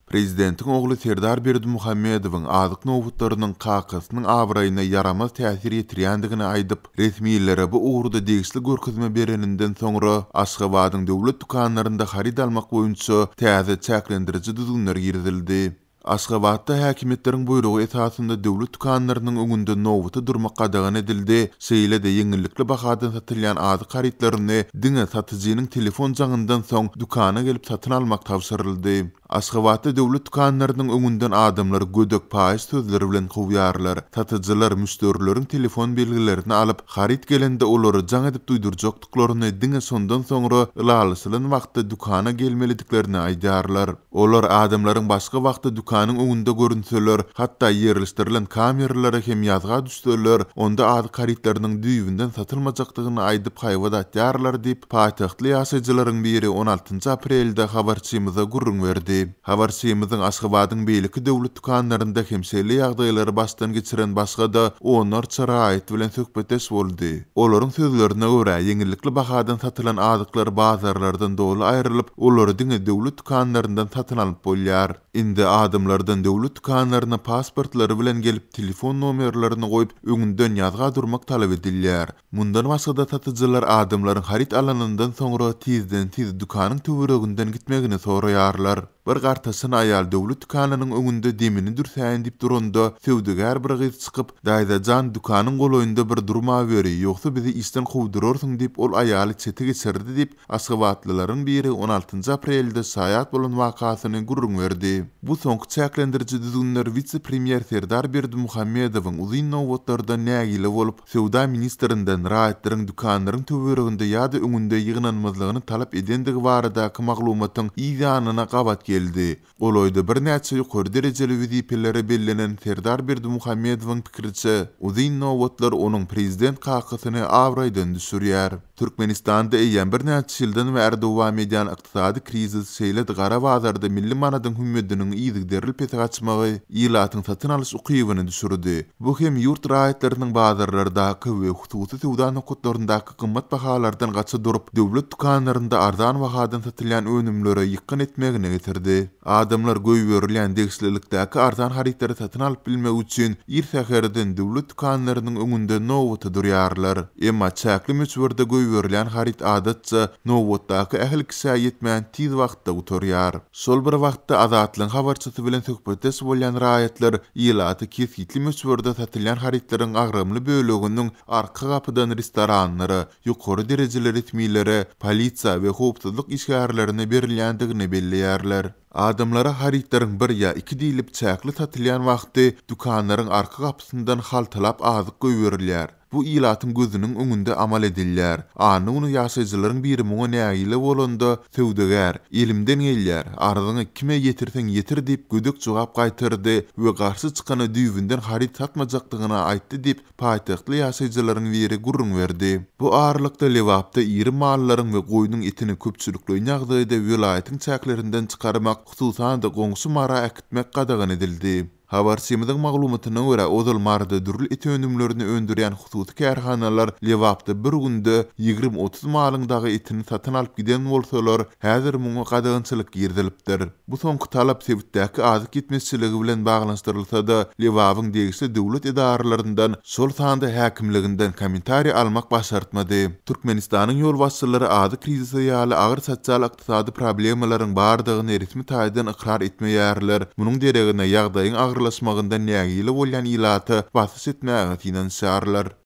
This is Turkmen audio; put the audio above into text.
Prezidentin oğlu Serdar Berdimuhammedowyň azyk nowutlarynyň kakasynyň awraýyna yaramaz täsir ýetirýändigini aýdyp, resmiýetlere bu ugrda degisli görkezme bereninden soňra Aşgabatyň döwlet dukanlarynda harid almak boýunça täze çäklendiriji düzgünler girdildi. Aşgabatda häkimetleriň buyrugy esasynda döwlet dukanlarynyň öňünde nowuty durmak qadağan edildi. Şeýle-de ýeňillikli bahadan satylýan azyk haritlaryny diňe satyjynyň telefon jaňyndan soň dukana gelip satyn almak tawsyryldy. Aşgabatda döwlet dukanlarynyň öňünden adamlar gödök paýyz sözleri bilen gowy-ýarlar. Satyjylar müşterileriň telefon belgilerini alyp, harit gelende olary jaň edip duýdurjakdyklaryny diňe sondan soňra ılalysylan wagtda dukana gelmelediklerini aýdýarlar. Olar adamlaryň başga wagtda dukanyň öňünde görünseler, hatda ýerleşdirilen kameralara hem ýazga düşseler, onda azyk haritlarynyň düýbinden satylmajakdygyny aýdyp haýwadatýarlar diýip paýtahtly ýaşaýjylaryň biri 16 aprelde habarçymyza gurrun berdi. Habarçymyzyň Aşgabatyň beýleki döwlet dukanlarynda hemşeli ýagdaýlary başdan geçiren başga da onlar çaraýat bilen söhbetdeş boldy. Olaryň sözlerine görä, ýeňillikli bahadan satylan azyklar bazarlardan doly aýrylyp, olary diňe döwlet dukanlaryndan satyn alyp bolýar. Indi adamlardan döwlet dukanlaryna pasportlary bilen gelip telefon nomerlerini goýup öňünden ýazga durmak talap edilýär. Mundan başga da satyjylar adamlaryň harit alanyndan soňra tiz dukanyň töwereginden gitmegini soraýarlar. Bir gartasyn aýal döwlet dukanynyň öňünde demini dürsäýin diýip duranda sewdegar bir gyz çykyp, "Daýdajan dukanyň golaýynda bir durma beri, ýoksa bizi işden howdurarsyň" diýip ol aýaly çete geçirdi diýip Aşgabatlylaryň biri 16 aprelde saýat bolan wakasyny gurrun berdi. Bu soňky çäklendiriji düzgünler vice-premier Serdar Berdimuhammedowyň uzyn nowatlarda nägili bolup, Sewda ministrinden raýatlaryň dukanlaryň töwereginde ýa-da öňünde ýygnanmazlygyny talap edendigi baradaky maglumatyň ýanyna gabat geldi. Olaýda bir näçe ýokary derejeli wezipelere bellenen Serdar Berdimuhammedowyň pikirçe, uzyn nowatlar onuň prezident kakasyny awraýdan düşürýär. Türkmenistanda eýen bir näçe ýyldan bäri dowam edýän ykdysady krizis şeýle gara bazarda milli manadyň hümmetiniň ýygyderli pesek açmagy ýylatyň satyn alyş ukybyny düşürdi. Bu hem ýurt raýatlarynyň bazarlardaky we hususy sewda nokatlaryndaky gymmat bahalardan gaça durup, döwlet dukanlarynda arzan bahadan satylýan önümlere ýykyn etmegine getirdi. Adamlar goýup berilýän degislilikdäki arzan haritlary satyn alyp bilmek üçin ir-säherden döwlet dukanlarynyň öňünde nowuty durýarlar. Emma çäkli müçberde goýup berilýän harit adatça nowutdaky ähli kişä ýetmän tiz wagtda uturýar. Şol bir wagtda azatlyň habarçysy bilen söhbetdeş bolýan raýatlar ýylaty kesgitli müçberde satylýan haritlaryň agrymly böleginiň arka gapydan restoranlary, ýokary derejeli resmiýlere, polisiýa we howpsuzlyk işgärlerine berilýändigini belleýärler. Adamlara haritlaryň 1 ýa 2 diýilip çäkli satylýan wagty dukanlaryň arka gapysyndan haltalap azyk goýup berilýär. Bu ýylatyň gözüniň öňünde amal edilýär. Any uny ýaşaýjylaryň biri muňa nägili bolanda sewdegar, elimden gelýär, arzyňy kime ýetirseň ýetir diýip gödök jogap gaýtyrdy we garşy çykany düýbinden harit satmajakdygyny aýtdy diýip paýtahtly ýaşaýjylaryň biri gurrun berdi. Bu arlykda lewapda iri mallaryň we goýunyň etini köpçülikli ýagdaýda welaýatyň çäklerinden çykarmak, hususan da goňşy mara äkitmek qadağan edildi. Habarçymyzyň maglumatyna görä, ozalmarda dürli et önümlerini öndürýän hususy kärhanalar lewapda bir günde 20-30 malyňdagy etini satyn alyp giden bolsalar, häzir muňa qadağançylyk girdilipdir. Bu soňky talap sebäpdäki azyk gitmezçiligi bilen baglanşdyrylsa-da, lewabyň degisli döwlet edarlaryndan, şol sanda häkimliginden kommentariýa almak başartmady. Türkmenistanyň ýol başçylary azyk krizise ýaly agyr sosial ykdysady problemalaryň bardygyny resmi taýdan ikrar etmeýärler. Munyň deregine ýagdaýyň agyrlaşmagynda nägili bolýan ýylaty basys etmäge finansiýarlar.